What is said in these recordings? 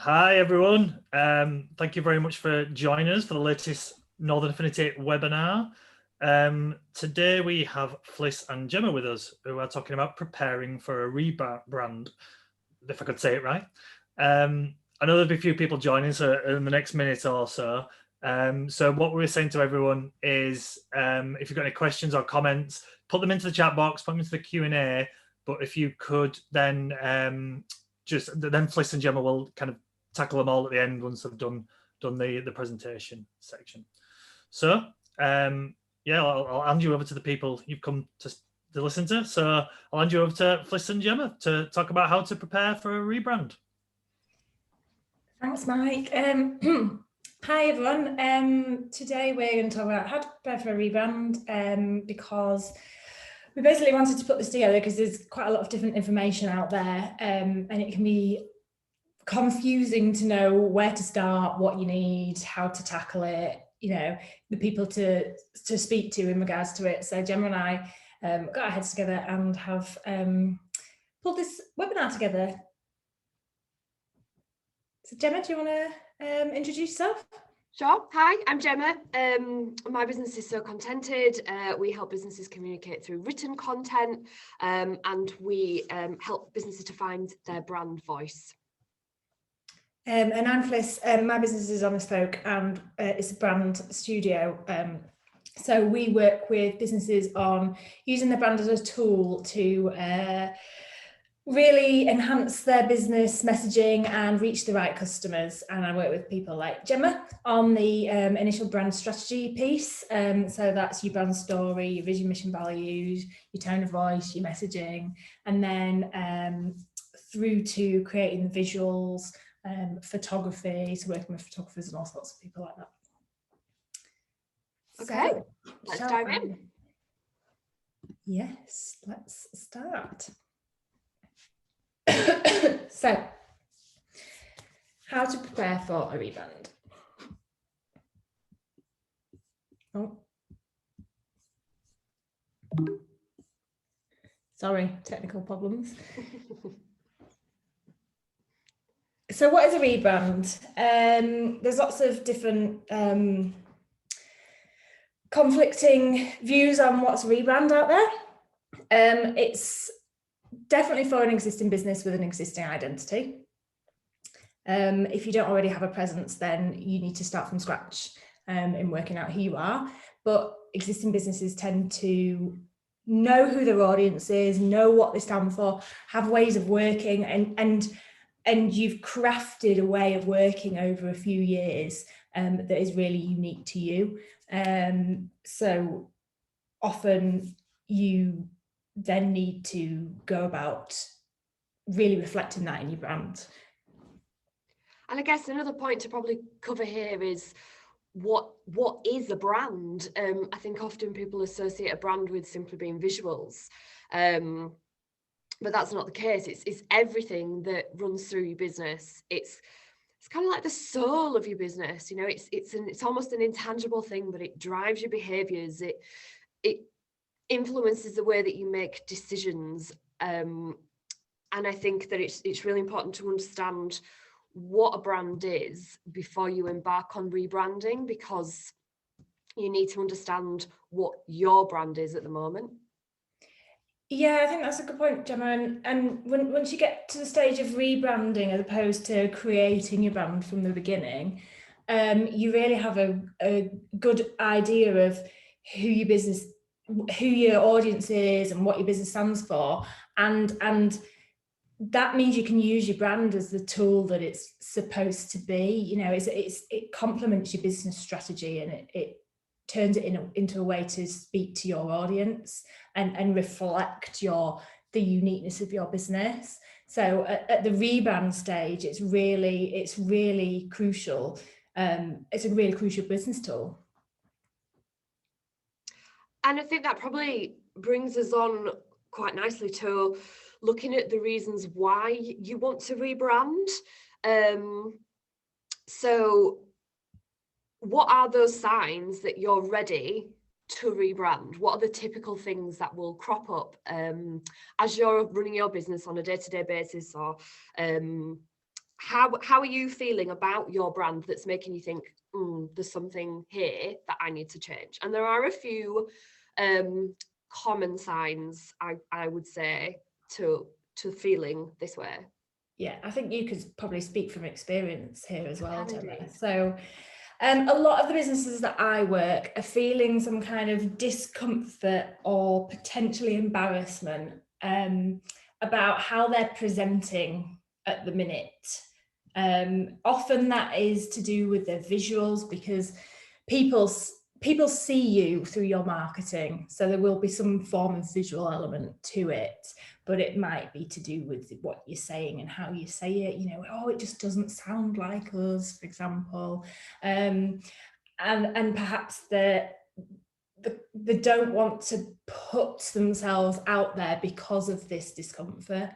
Hi everyone. Thank you very much for joining us for the latest Northern Affinity webinar. Today we have Fliss and Gemma with us, who are talking about preparing for a rebrand, if I could say it right. I know there'll be a few people joining, so in the next minute or so. So what we're saying to everyone is, if you've got any questions or comments, put them into the chat box, put them into the Q&A. But if you could then then Fliss and Gemma will kind of tackle them all at the end once I've done the presentation section. So yeah, I'll hand you over to the people you've come to listen to. So I'll hand you over to Fliss and Gemma to talk about how to prepare for a rebrand. Thanks, Mike. Hi everyone. Today we're going to talk about how to prepare for a rebrand because we basically wanted to put this together because there's quite a lot of different information out there, and it can be confusing to know where to start, what you need, how to tackle it, the people to speak to in regards to it. So Gemma and I got our heads together and have pulled this webinar together. So Gemma, do you want to introduce yourself? Sure. Hi, I'm Gemma. My business is So Contented. We help businesses communicate through written content, and we help businesses to find their brand voice. And I'm Fliss. My business is Honest Folk, and it's a brand studio. So we work with businesses on using the brand as a tool to really enhance their business messaging and reach the right customers. And I work with people like Gemma on the initial brand strategy piece. So that's your brand story, your vision, mission, values, your tone of voice, your messaging, and then through to creating the visuals, photography, so working with photographers and all sorts of people like that. Okay, so, let's dive in. Yes, let's start. So, how to prepare for a rebrand. Oh. Sorry, technical problems. So what is a rebrand? There's lots of different conflicting views on what's a rebrand out there. It's definitely for an existing business with an existing identity. If you don't already have a presence, then you need to start from scratch in working out who you are. But existing businesses tend to know who their audience is, know what they stand for, have ways of working, and you've crafted a way of working over a few years that is really unique to you. So often you then need to go about really reflecting that in your brand. And I guess another point to probably cover here is what is a brand? I think often people associate a brand with simply being visuals. But that's not the case. It's everything that runs through your business. It's kind of like the soul of your business. It's almost an intangible thing, but it drives your behaviors. It influences the way that you make decisions. And I think that it's really important to understand what a brand is before you embark on rebranding, because you need to understand what your brand is at the moment. Yeah, I think that's a good point, Gemma. And once you get to the stage of rebranding as opposed to creating your brand from the beginning, you really have a good idea of who your audience is and what your business stands for. And that means you can use your brand as the tool that it's supposed to be. It complements your business strategy, and it turns it into a way to speak to your audience and reflect the uniqueness of your business. So at the rebrand stage, it's really crucial. It's a really crucial business tool. And I think that probably brings us on quite nicely to looking at the reasons why you want to rebrand. So what are those signs that you're ready to rebrand? What are the typical things that will crop up as you're running your business on a day-to-day basis, or how are you feeling about your brand that's making you think, there's something here that I need to change? And there are a few common signs, I would say, to feeling this way. Yeah, I think you could probably speak from experience here as well, Gemma. Indeed. So a lot of the businesses that I work are feeling some kind of discomfort or potentially embarrassment about how they're presenting at the minute. Often that is to do with their visuals, because people see you through your marketing, so there will be some form of visual element to it, but it might be to do with what you're saying and how you say it. You know, oh, it just doesn't sound like us, for example, and perhaps they don't want to put themselves out there because of this discomfort.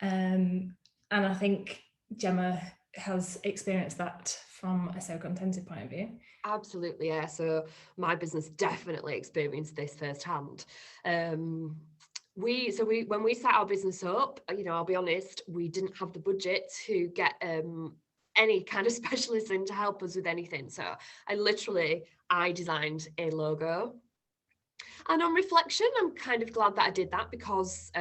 And I think Gemma has experienced that from a So Contented point of view. Absolutely, yeah. So my business definitely experienced this firsthand. When we set our business up, you know, I'll be honest, we didn't have the budget to get any kind of specialist in to help us with anything. So I designed a logo. And on reflection, I'm kind of glad that I did that, because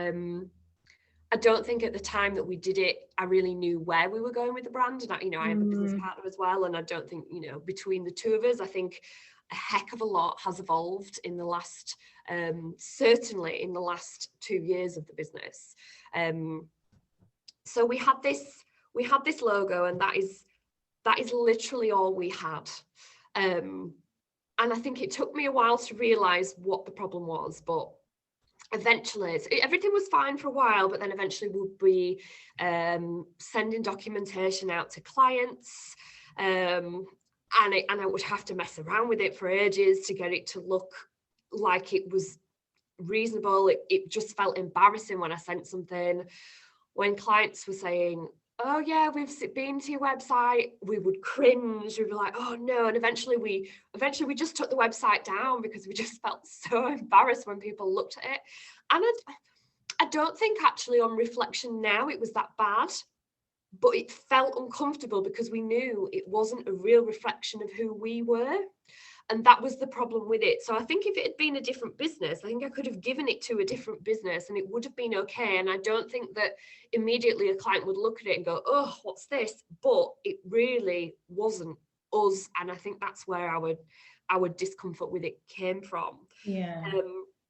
I don't think at the time that we did it, I really knew where we were going with the brand. And I have a business partner as well. And I don't think, between the two of us, I think a heck of a lot has evolved in the last, certainly in the last 2 years of the business. So we had this logo, and that is literally all we had. And I think it took me a while to realize what the problem was, but eventually everything was fine for a while, but then eventually we'll be sending documentation out to clients, and I would have to mess around with it for ages to get it to look like it was reasonable. It just felt embarrassing when I sent something. When clients were saying, oh yeah, we've been to your website, we would cringe. We'd be like, oh no. And eventually we just took the website down, because we just felt so embarrassed when people looked at it. And I don't think actually on reflection now it was that bad, but it felt uncomfortable because we knew it wasn't a real reflection of who we were. And that was the problem with it. So I think if it had been a different business, I think I could have given it to a different business and it would have been okay. And I don't think that immediately a client would look at it and go, oh, what's this? But it really wasn't us. And I think that's where our discomfort with it came from. Yeah.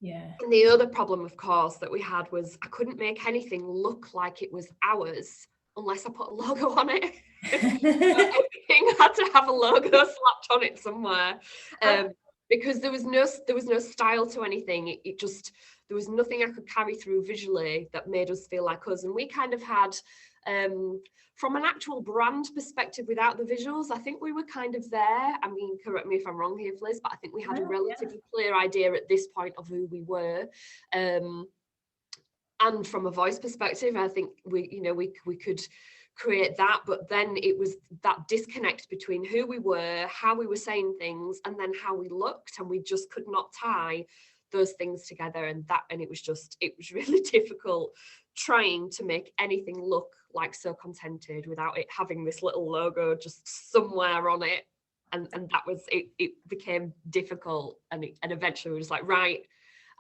And the other problem, of course, that we had was I couldn't make anything look like it was ours unless I put a logo on it. Everything had to have a logo slapped on it somewhere, because there was no style to anything. It just, there was nothing I could carry through visually that made us feel like us. And we kind of had, from an actual brand perspective, without the visuals, I think we were kind of there. I mean, correct me if I'm wrong here, Fliss, but I think we had a relatively clear idea at this point of who we were. And from a voice perspective, I think we could create that, but then it was that disconnect between who we were, how we were saying things, and then how we looked, and we just could not tie those things together. And it was really difficult trying to make anything look like So Contented without it having this little logo just somewhere on it. And that was it became difficult, and eventually we was like, right,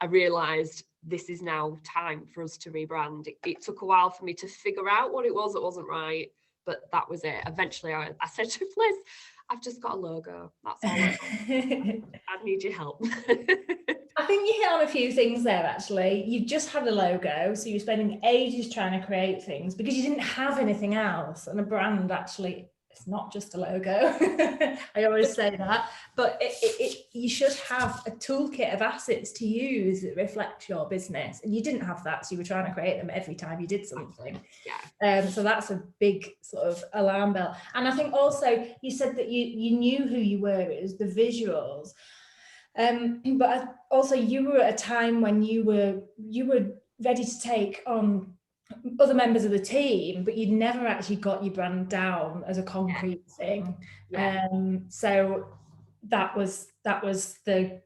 I realized this is now time for us to rebrand. It took a while for me to figure out what it was that wasn't right, but that was it. Eventually I said to Fliss, I've just got a logo. That's all I need your help. I think you hit on a few things there, actually. You just had a logo, so you're spending ages trying to create things because you didn't have anything else. And a brand, actually, it's not just a logo. I always say that, but you should have a toolkit of assets to use that reflects your business, and you didn't have that, so you were trying to create them every time you did something. So that's a big sort of alarm bell. And I think also you said that you knew who you were, it was the visuals, but also you were at a time when you were ready to take on other members of the team, but you'd never actually got your brand down as a concrete thing. So that was the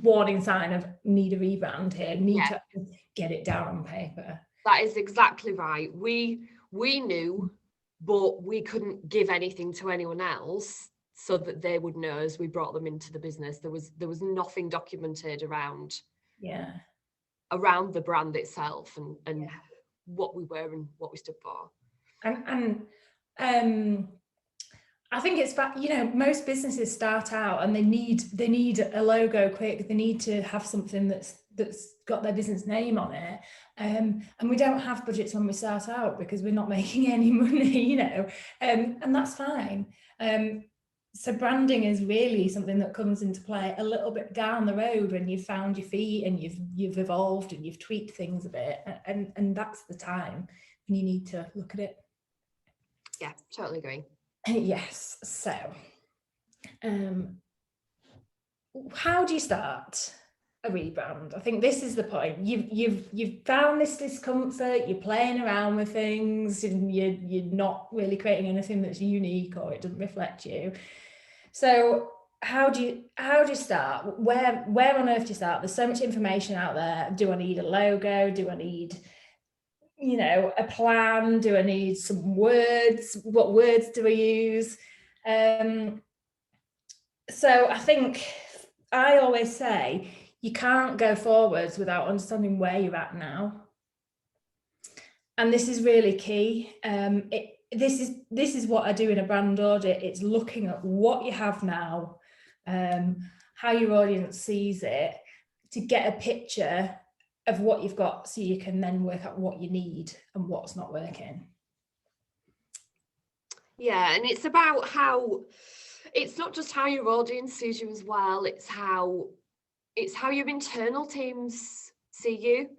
warning sign of need a rebrand here, to get it down on paper. That is exactly right. We we knew, but we couldn't give anything to anyone else so that they would know as we brought them into the business. There was nothing documented around the brand itself and what we were and what we stood for. And I think it's back, you know, most businesses start out and they need a logo quick. They need to have something that's got their business name on it. And we don't have budgets when we start out because we're not making any money, you know, and that's fine. So branding is really something that comes into play a little bit down the road when you've found your feet and you've evolved and you've tweaked things a bit, and that's the time when you need to look at it. Yeah, totally agree. Yes. So, how do you start a rebrand? I think this is the point. You've found this discomfort. You're playing around with things, and you're not really creating anything that's unique or it doesn't reflect you. So, how do you start? Where on earth do you start? There's so much information out there. Do I need a logo? Do I need, you know, a plan? Do I need some words? What words do I use? So I think I always say you can't go forwards without understanding where you're at now. And this is really key. This is what I do in a brand audit. It's looking at what you have now, how your audience sees it, to get a picture of what you've got so you can then work out what you need and what's not working. Yeah, and it's about how, it's not just how your audience sees you as well, it's how your internal teams see you.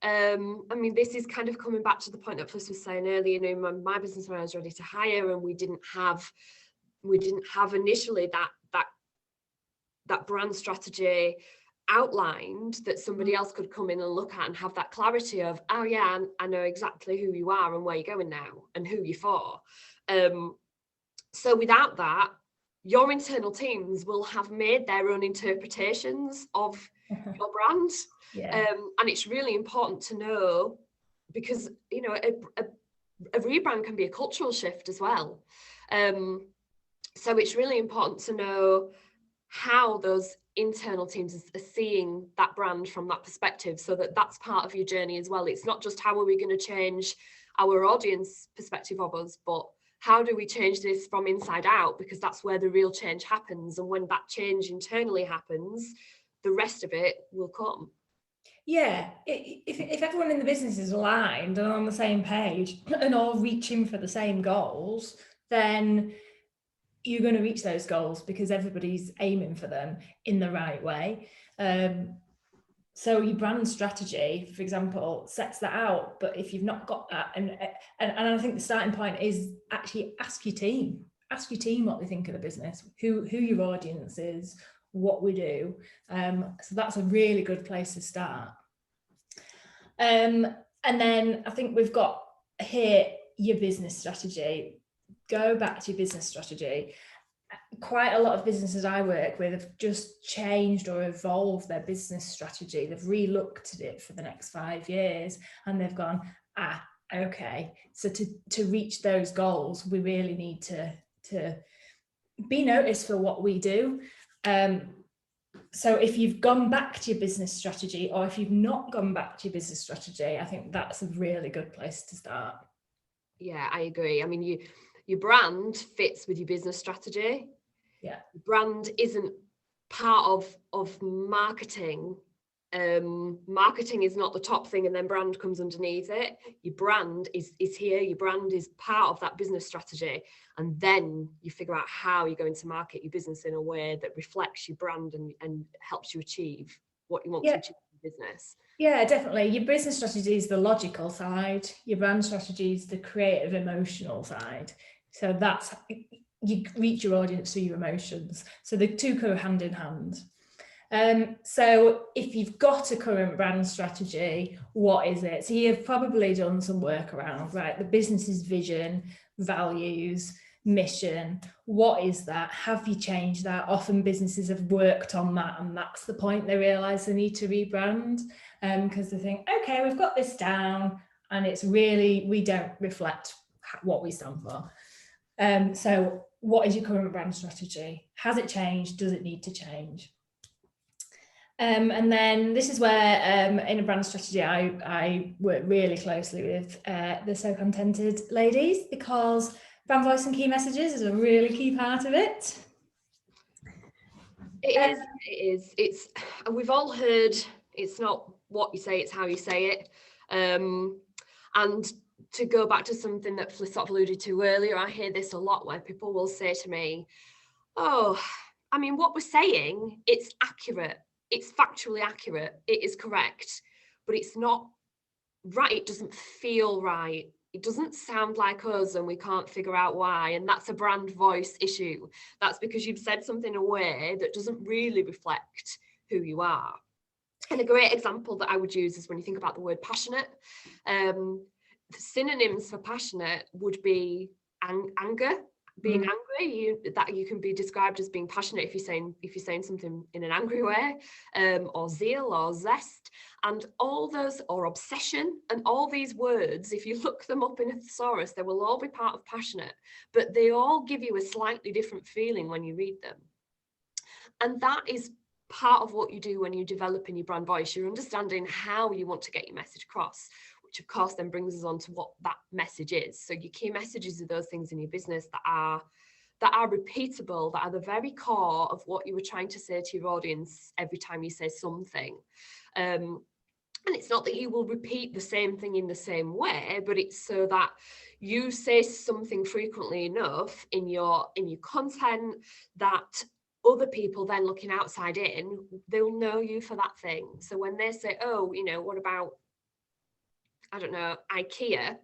I mean, this is kind of coming back to the point that Fliss was saying earlier. You know, my business when I was ready to hire, and we didn't have initially that brand strategy outlined that somebody else could come in and look at and have that clarity of, oh yeah, I know exactly who you are and where you're going now and who you're for. So without that, your internal teams will have made their own interpretations of your brand. Yeah. And it's really important to know, because, you know, a rebrand can be a cultural shift as well. So it's really important to know how those internal teams are seeing that brand from that perspective, so that that's part of your journey as well. It's not just how are we going to change our audience perspective of us, but how do we change this from inside out, because that's where the real change happens. And when that change internally happens, the rest of it will come. Yeah, if everyone in the business is aligned and on the same page and all reaching for the same goals, then you're going to reach those goals because everybody's aiming for them in the right way. So your brand strategy, for example, sets that out. But if you've not got that, and I think the starting point is actually ask your team what they think of the business, who your audience is, what we do. So that's a really good place to start. And then I think we've got here your business strategy. Go back to your business strategy. Quite a lot of businesses I work with have just changed or evolved their business strategy. They've re-looked at it for the next 5 years and they've gone, okay, so to reach those goals, we really need to be noticed for what we do. So if you've gone back to your business strategy, or if you've not gone back to your business strategy, I think that's a really good place to start. Yeah, I agree. I mean, your brand fits with your business strategy. Yeah. Brand isn't part of marketing. Marketing is not the top thing and then brand comes underneath it. Your brand is here. Your brand is part of that business strategy. And then you figure out how you're going to market your business in a way that reflects your brand and helps you achieve what you want to achieve in your business. Yeah, definitely. Your business strategy is the logical side. Your brand strategy is the creative, emotional side. So that's, you reach your audience through your emotions. So the two go hand in hand. So if you've got a current brand strategy, what is it? So you've probably done some work around, right? The business's vision, values, mission. What is that? Have you changed that? Often businesses have worked on that, and that's the point they realize they need to rebrand, because they think, okay, we've got this down. and it's really, we don't reflect what we stand for. So what is your current brand strategy? Has it changed? Does it need to change? And then this is where in a brand strategy, I work really closely with the So Contented ladies, because brand voice and key messages is a really key part of it. It is. It's, and we've all heard, it's not what you say, it's how you say it. And to go back to something that Fliss sort of alluded to earlier, I hear this a lot where people will say to me, oh, I mean, what we're saying, it's accurate. It's factually accurate. It is correct, but it's not right. It doesn't feel right. It doesn't sound like us, and we can't figure out why. And that's a brand voice issue. That's because you've said something in a way that doesn't really reflect who you are. And a great example that I would use is when you think about the word passionate. Synonyms for passionate would be anger. Being angry, that you can be described as being passionate if you're saying something in an angry way, or zeal or zest, and all those, or obsession, and all these words, if you look them up in a thesaurus, they will all be part of passionate, but they all give you a slightly different feeling when you read them. And that is part of what you do when you develop in your brand voice. You're understanding how you want to get your message across, which of course then brings us on to what that message is. So your key messages are those things in your business that are repeatable, that are the very core of what you were trying to say to your audience every time you say something. And it's not that you will repeat the same thing in the same way, but it's so that you say something frequently enough in your content that other people then looking outside in, they'll know you for that thing. So when they say, oh, you know, what about, I don't know, IKEA,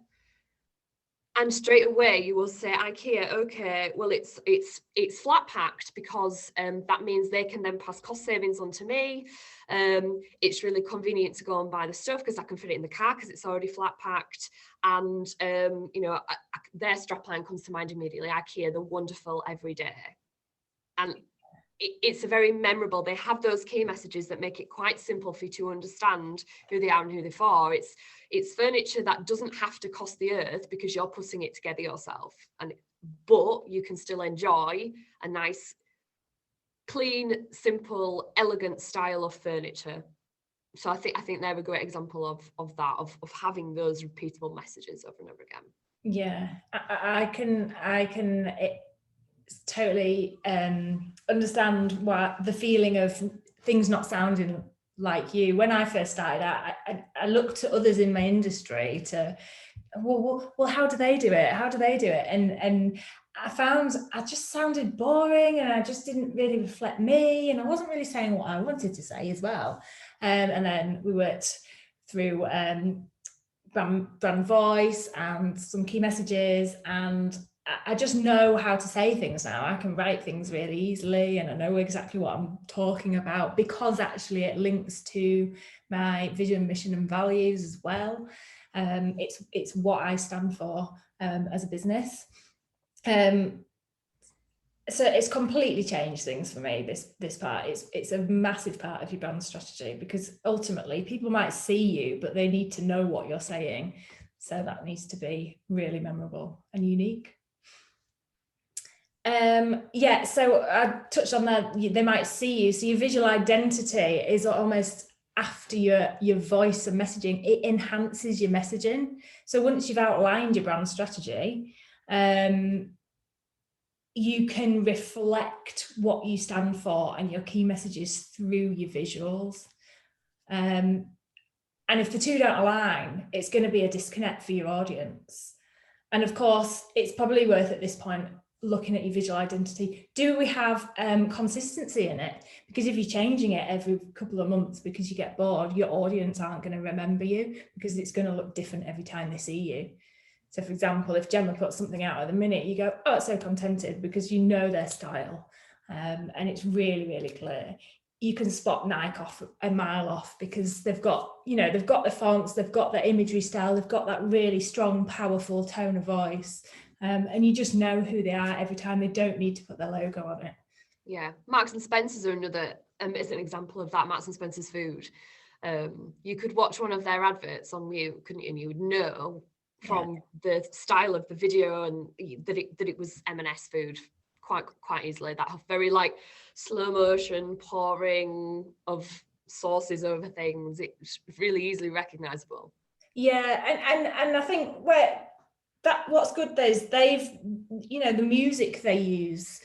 and straight away you will say IKEA, okay, well it's flat packed, because that means they can then pass cost savings on to me. It's really convenient to go and buy the stuff because I can fit it in the car because it's already flat packed. And you know, their strapline comes to mind immediately, IKEA, the wonderful everyday. And it's a very memorable, they have those key messages that make it quite simple for you to understand who they are and who they're for. It's furniture that doesn't have to cost the earth because you're putting it together yourself, but you can still enjoy a nice, clean, simple, elegant style of furniture. So I think they're a great example of that, of having those repeatable messages over and over again. Yeah, I can totally understand what the feeling of things not sounding like you. When I first started out, I looked to others in my industry to, well, how do they do it? How do they do it? And I found I just sounded boring, and I just didn't really reflect me, and I wasn't really saying what I wanted to say as well. And then we worked through brand voice and some key messages, and I just know how to say things now. I can write things really easily, and I know exactly what I'm talking about, because actually it links to my vision, mission and values as well. It's what I stand for as a business. So it's completely changed things for me, this part. It's a massive part of your brand strategy, because ultimately people might see you, but they need to know what you're saying. So that needs to be really memorable and unique. Yeah, so I touched on that, they might see you. So your visual identity is almost after your voice and messaging. It enhances your messaging. So once you've outlined your brand strategy, you can reflect what you stand for and your key messages through your visuals. And if the two don't align, it's going to be a disconnect for your audience. And of course, it's probably worth at this point looking at your visual identity. Do we have consistency in it? Because if you're changing it every couple of months because you get bored, your audience aren't going to remember you, because it's going to look different every time they see you. So for example, if Gemma puts something out at the minute, you go, oh, it's So Contented, because you know their style, and it's really, really clear. You can spot Nike off a mile off, because they've got the fonts, they've got the imagery style, they've got that really strong, powerful tone of voice. And you just know who they are every time. They don't need to put their logo on it. Yeah, Marks and Spencer's are another, as an example of that. Marks and Spencer's food. You could watch one of their adverts on mute, couldn't you? And you would know from the style of the video and that it was M&S food quite easily. That very like slow motion pouring of sauces over things. It's really easily recognizable. Yeah, and I think what's good there is they've, you know, the music they use,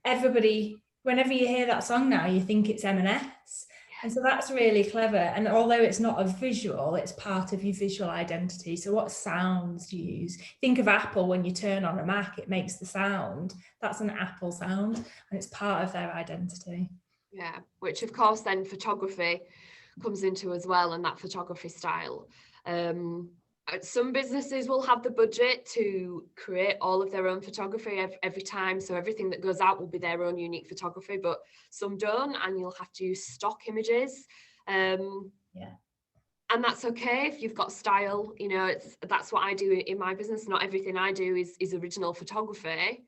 everybody, whenever you hear that song now, you think it's M&S. And so that's really clever. And although it's not a visual, it's part of your visual identity. So what sounds do you use? Think of Apple. When you turn on a Mac, it makes the sound. That's an Apple sound, and it's part of their identity. Yeah, which of course then photography comes into as well, and that photography style. Some businesses will have the budget to create all of their own photography every time. So everything that goes out will be their own unique photography, but some don't, and you'll have to use stock images. And that's okay if you've got style. You know, that's what I do in my business. Not everything I do is original photography,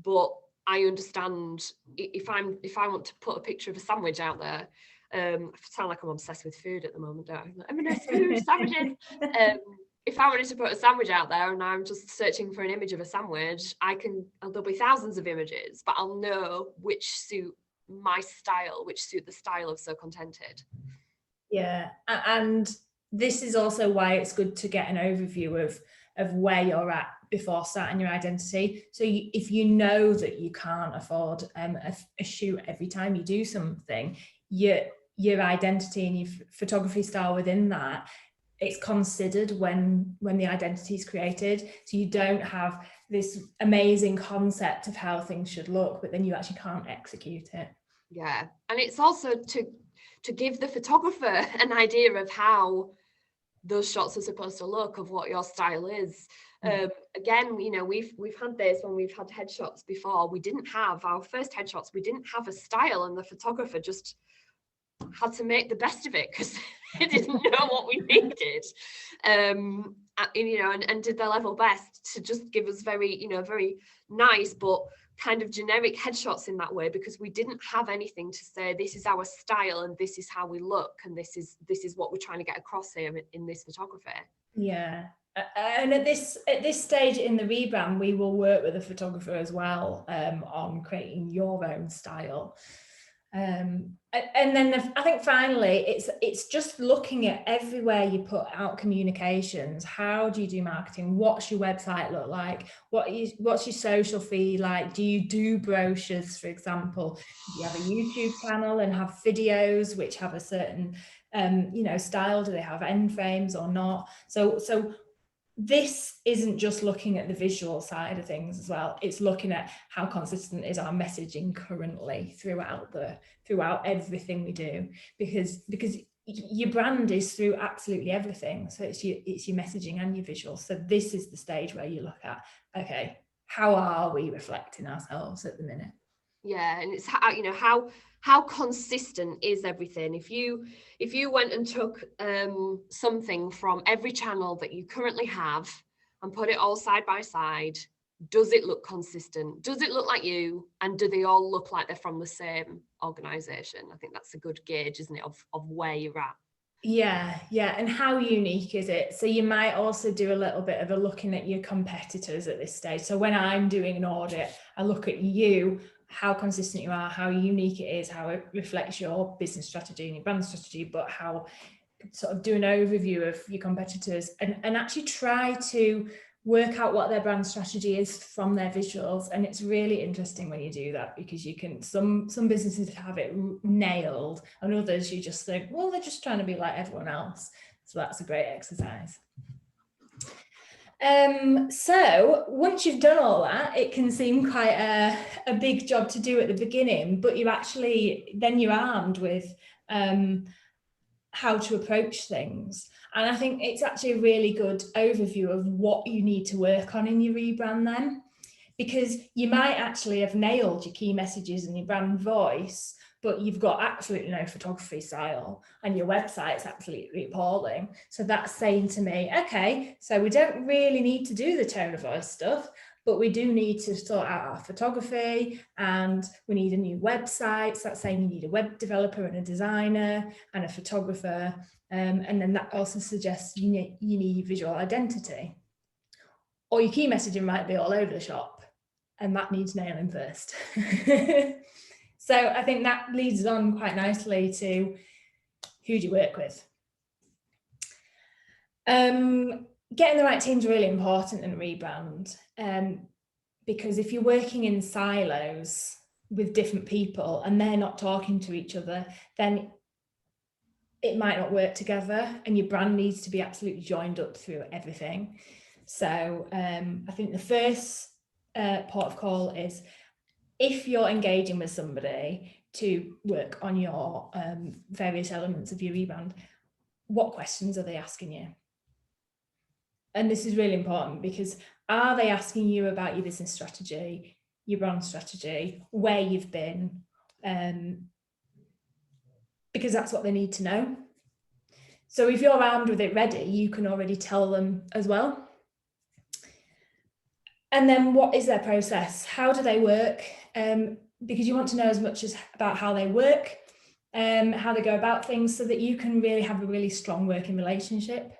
but I understand if I want to put a picture of a sandwich out there. I sound like I'm obsessed with food at the moment, don't I? M&S food, sandwiches. If I wanted to put a sandwich out there and I'm just searching for an image of a sandwich, there'll be thousands of images, but I'll know which suit my style, which suit the style of So Contented. Yeah, and this is also why it's good to get an overview of where you're at before starting your identity. So if you know that you can't afford a shoot every time you do something, your identity and your photography style within that, it's considered when the identity is created. So you don't have this amazing concept of how things should look, but then you actually can't execute it. Yeah, and it's also to give the photographer an idea of how those shots are supposed to look, of what your style is. Again, you know, we've had this when we've had headshots before. We didn't have our first headshots. We didn't have a style, and the photographer just had to make the best of it because they didn't know what we needed. You know, and did their level best to just give us very nice but kind of generic headshots in that way, because we didn't have anything to say this is our style and this is how we look and this is what we're trying to get across here in this photography. Yeah, and at this stage in the rebrand, we will work with a photographer as well on creating your own style. And then I think finally it's just looking at everywhere you put out communications. How do you do marketing? What's your website look like? What's your social feed like? Do you do brochures, for example? Do you have a YouTube channel and have videos which have a certain style? Do they have end frames or not? So this isn't just looking at the visual side of things as well. It's looking at how consistent is our messaging currently throughout everything we do, because your brand is through absolutely everything. So it's your messaging and your visuals. So this is the stage where you look at, okay, how are we reflecting ourselves at the minute? Yeah, and it's how consistent is everything. If you went and took something from every channel that you currently have and put it all side by side, does it look consistent? Does it look like you? And do they all look like they're from the same organization? I think that's a good gauge, isn't it, of where you're at. Yeah, and how unique is it? So you might also do a little bit of a looking at your competitors at this stage. So when I'm doing an audit, I look at you, how consistent you are, how unique it is, how it reflects your business strategy and your brand strategy, but how sort of do an overview of your competitors and actually try to work out what their brand strategy is from their visuals. And it's really interesting when you do that, because you can, some businesses have it nailed and others you just think, well, they're just trying to be like everyone else. So that's a great exercise. So once you've done all that, it can seem quite a big job to do at the beginning, but you're armed with how to approach things. And I think it's actually a really good overview of what you need to work on in your rebrand then, because you might actually have nailed your key messages and your brand voice, but you've got absolutely no photography style and your website's absolutely appalling. So that's saying to me, okay, so we don't really need to do the tone of voice stuff, but we do need to sort out our photography, and we need a new website. So that's saying you need a web developer and a designer and a photographer. And then that also suggests you need visual identity. Or your key messaging might be all over the shop, and that needs nailing first. So I think that leads on quite nicely to who do you work with. Getting the right team is really important in Rebrand, because if you're working in silos with different people and they're not talking to each other, then it might not work together, and your brand needs to be absolutely joined up through everything. So I think the first port of call is, if you're engaging with somebody to work on your various elements of your rebrand, what questions are they asking you? And this is really important, because are they asking you about your business strategy, your brand strategy, where you've been? Because that's what they need to know. So if you're armed with it ready, you can already tell them as well. And then what is their process? How do they work? Because you want to know as much as about how they work, how they go about things, so that you can really have a really strong working relationship.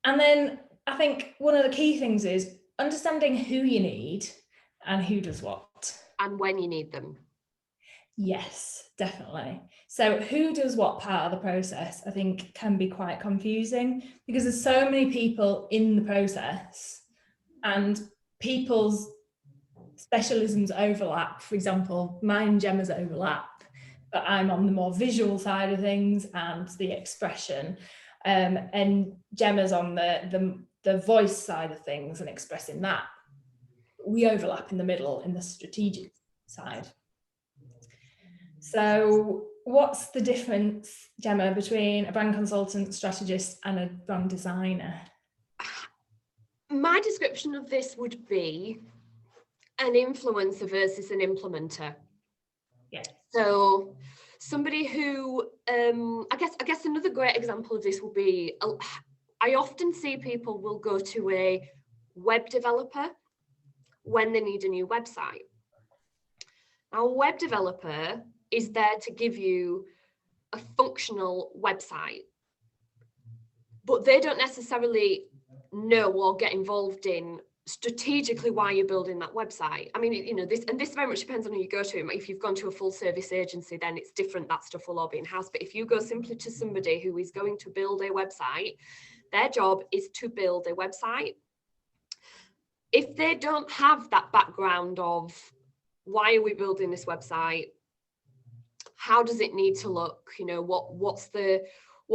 And then I think one of the key things is understanding who you need and who does what. And when you need them. Yes, definitely. So who does what part of the process, I think, can be quite confusing, because there's so many people in the process and people's specialisms overlap. For example, mine and Gemma's overlap, but I'm on the more visual side of things and the expression, and Gemma's on the voice side of things and expressing that. We overlap in the middle in the strategic side. So what's the difference, Gemma, between a brand consultant, strategist and a brand designer? My description of this would be an influencer versus an implementer. Yeah. So somebody who, I guess another great example of this will be, I often see people will go to a web developer when they need a new website. Now, a web developer is there to give you a functional website, but they don't necessarily know or get involved in strategically why you're building that website. I mean, you know, this very much depends on who you go to. If you've gone to a full service agency, then it's different. That stuff will all be in-house. But if you go simply to somebody who is going to build a website, their job is to build a website. If they don't have that background of why are we building this website, how does it need to look, you know, what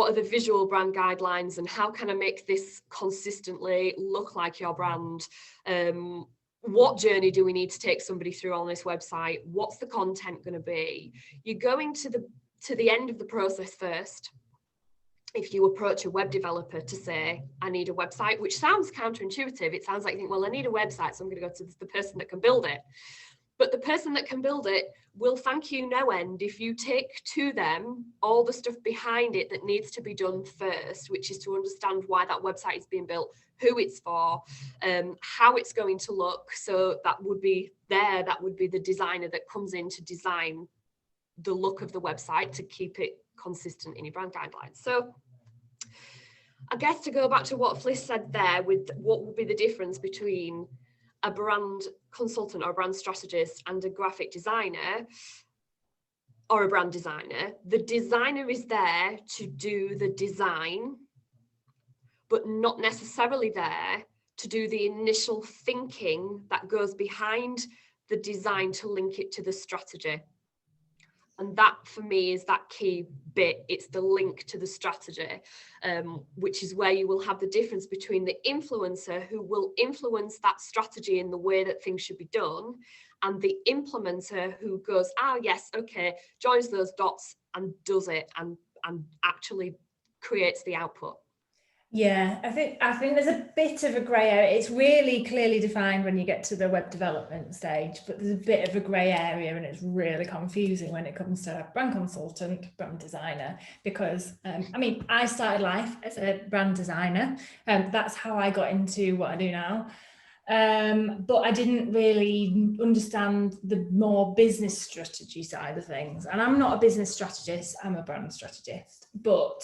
are the visual brand guidelines, and how can I make this consistently look like your brand? What journey do we need to take somebody through on this website? What's the content going to be? You're going to the end of the process first. If you approach a web developer to say, I need a website, which sounds counterintuitive. It sounds like you think, well, I need a website, so I'm going to go to the person that can build it. But the person that can build it will thank you no end if you take to them all the stuff behind it that needs to be done first, which is to understand why that website is being built, who it's for, how it's going to look. So that would be the designer that comes in to design the look of the website to keep it consistent in your brand guidelines. So I guess to go back to what Fliss said there, with what would be the difference between a brand consultant or a brand strategist and a graphic designer or a brand designer. The designer is there to do the design, but not necessarily there to do the initial thinking that goes behind the design to link it to the strategy. And that for me is that key bit. It's the link to the strategy, which is where you will have the difference between the influencer who will influence that strategy in the way that things should be done, and the implementer who goes, yes, okay, joins those dots and does it and actually creates the output. Yeah, I think there's a bit of a grey area. It's really clearly defined when you get to the web development stage, but there's a bit of a grey area, and it's really confusing when it comes to brand consultant, brand designer, because I mean, I started life as a brand designer, and that's how I got into what I do now. But I didn't really understand the more business strategy side of things. And I'm not a business strategist, I'm a brand strategist. But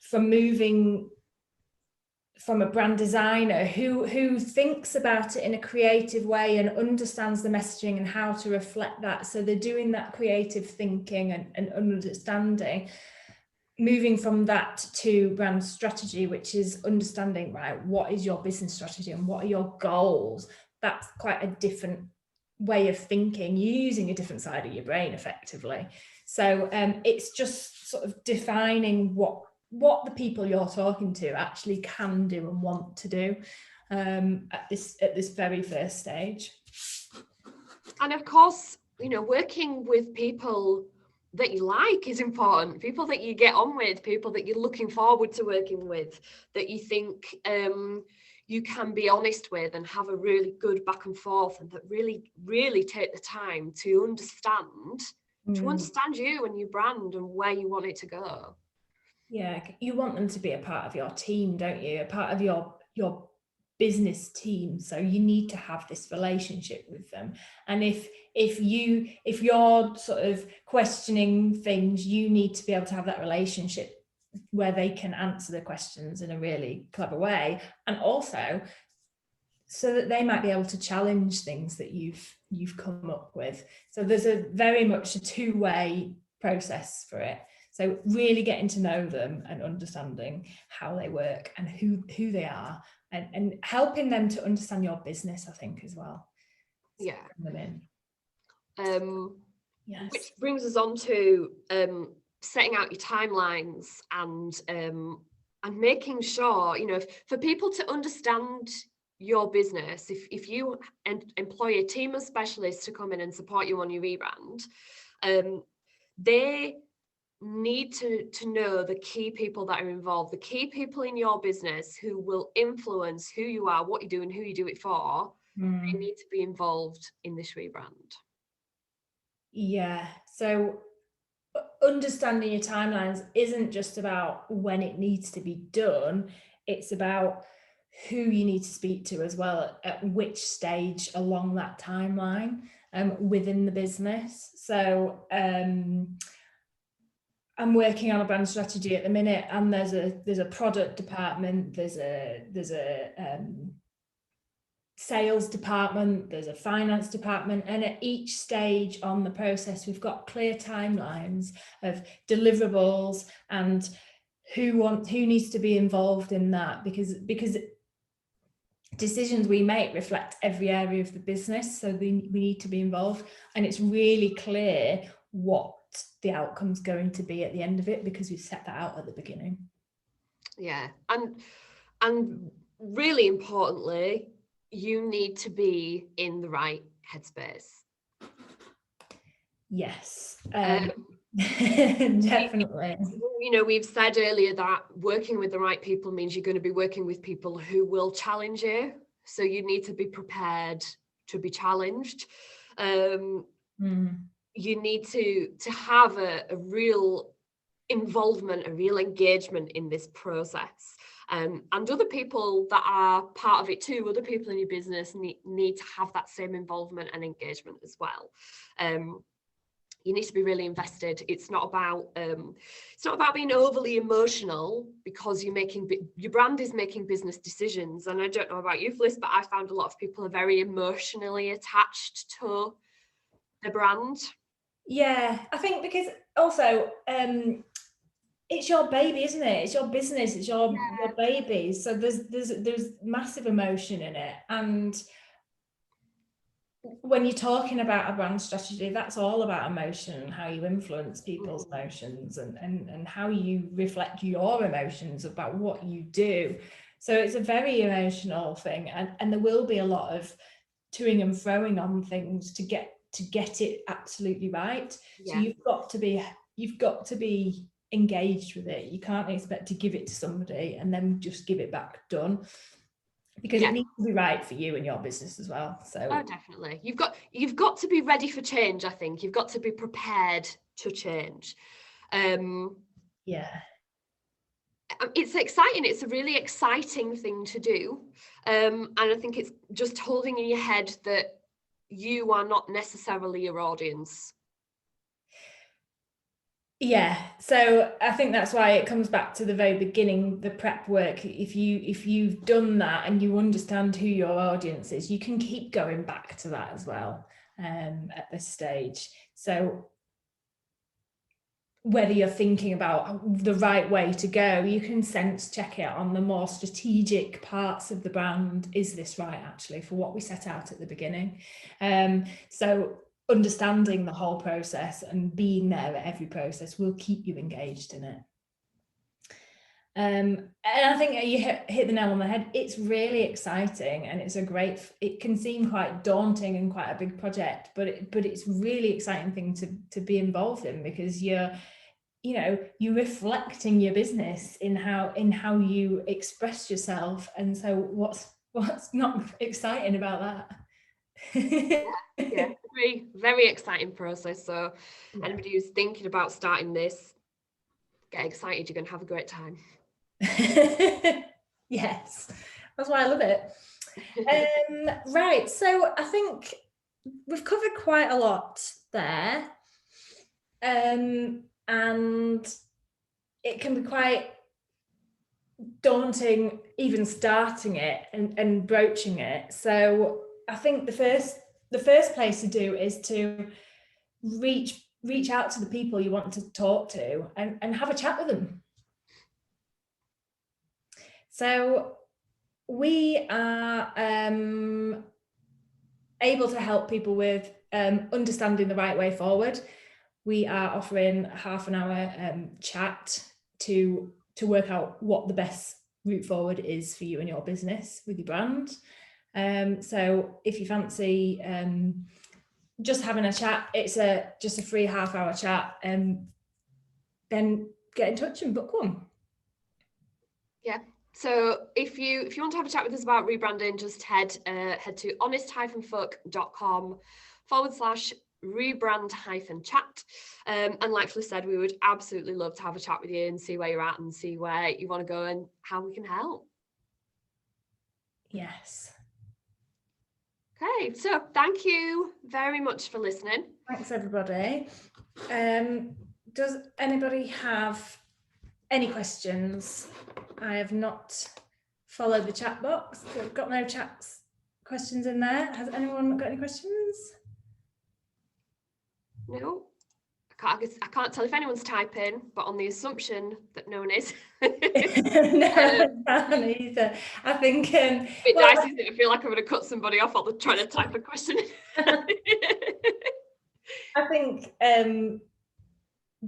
from moving from a brand designer who thinks about it in a creative way and understands the messaging and how to reflect that, so they're doing that creative thinking and understanding, moving from that to brand strategy, which is understanding, right, what is your business strategy and what are your goals? That's quite a different way of thinking. You're using a different side of your brain effectively. So it's just sort of defining what the people you're talking to actually can do and want to do at this very first stage. And of course, you know, working with people that you like is important, people that you get on with, people that you're looking forward to working with, that you think you can be honest with and have a really good back and forth, and that really take the time to understand you and your brand and where you want it to go. Yeah, you want them to be a part of your team, don't you? A part of your business team. So you need to have this relationship with them. And if you're sort of questioning things, you need to be able to have that relationship where they can answer the questions in a really clever way, and also so that they might be able to challenge things that you've come up with. So there's a very much a two-way process for it. So really getting to know them and understanding how they work and who they are, and helping them to understand your business, I think, as well. Yeah. Bring them in. Yes. Which brings us on to setting out your timelines and making sure, you know, for people to understand your business, if you employ a team of specialists to come in and support you on your rebrand, they need to know the key people that are involved, the key people in your business who will influence who you are, what you do, and who you do it for. They need to be involved in this rebrand. Yeah, so understanding your timelines isn't just about when it needs to be done, it's about who you need to speak to as well, at which stage along that timeline within the business. So I'm working on a brand strategy at the minute, and there's a product department, there's a sales department, there's a finance department, and at each stage on the process we've got clear timelines of deliverables and who needs to be involved in that, because decisions we make reflect every area of the business, so we need to be involved, and it's really clear what the outcome's going to be at the end of it, because we've set that out at the beginning. Yeah, and really importantly, you need to be in the right headspace. Yes, definitely. You know, we've said earlier that working with the right people means you're going to be working with people who will challenge you, so you need to be prepared to be challenged. You need to have a real involvement, a real engagement in this process. And other people that are part of it too, other people in your business need to have that same involvement and engagement as well. You need to be really invested. It's not about being overly emotional, because your brand is making business decisions. And I don't know about you, Fliss, but I found a lot of people are very emotionally attached to the brand. Yeah, I think because also it's your baby, isn't it? It's your business, it's your baby. So there's massive emotion in it. And when you're talking about a brand strategy, that's all about emotion and how you influence people's emotions and how you reflect your emotions about what you do. So it's a very emotional thing, and there will be a lot of toing and froing on things to get it absolutely right. So you've got to be engaged with it. You can't expect to give it to somebody and then just give it back done, because it needs to be right for you and your business as well. So definitely, you've got to be ready for change. I think you've got to be prepared to change. It's exciting. It's a really exciting thing to do, and I think it's just holding in your head that you are not necessarily your audience. Yeah, so I think that's why it comes back to the very beginning, the prep work. If you've done that and you understand who your audience is, you can keep going back to that as well at this stage. So whether you're thinking about the right way to go, you can sense check it on the more strategic parts of the brand. Is this right actually for what we set out at the beginning? So understanding the whole process and being there at every process will keep you engaged in it. And I think you hit the nail on the head. It's really exciting, and it's it can seem quite daunting and quite a big project, but it's really exciting thing to be involved in, because you're reflecting your business in how you express yourself. And so what's not exciting about that? Yeah, very, very exciting process. So anybody who's thinking about starting this, get excited. You're going to have a great time. Yes, that's why I love it. Right, so I think we've covered quite a lot there, and it can be quite daunting even starting it and broaching it. So I think the first place to do is to reach out to the people you want to talk to and have a chat with them. So we are able to help people with understanding the right way forward. We are offering a half an hour chat to work out what the best route forward is for you and your business with your brand. So if you fancy just having a chat, it's just a free half-hour chat, then get in touch and book one. Yeah. So if you want to have a chat with us about rebranding, just head to honest-folk.com/rebrand-chat. And like Fliss said, we would absolutely love to have a chat with you and see where you're at and see where you want to go and how we can help. Yes. Okay, so thank you very much for listening. Thanks, everybody. Does anybody have any questions? I have not followed the chat box. So I've got no questions in there. Has anyone got any questions? No. I can't tell if anyone's typing, but on the assumption that no one is. No, I can't either. I think dicey, isn't it? I feel like I'm going to cut somebody off while they're trying to type a question. I think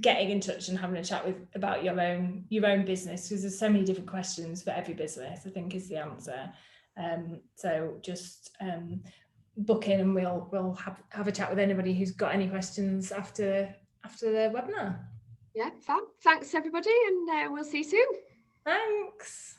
getting in touch and having a chat about your own business, because there's so many different questions for every business, I think is the answer. So just book in and we'll have a chat with anybody who's got any questions after the webinar. Yeah, fab. Thanks everybody, and we'll see you soon. Thanks.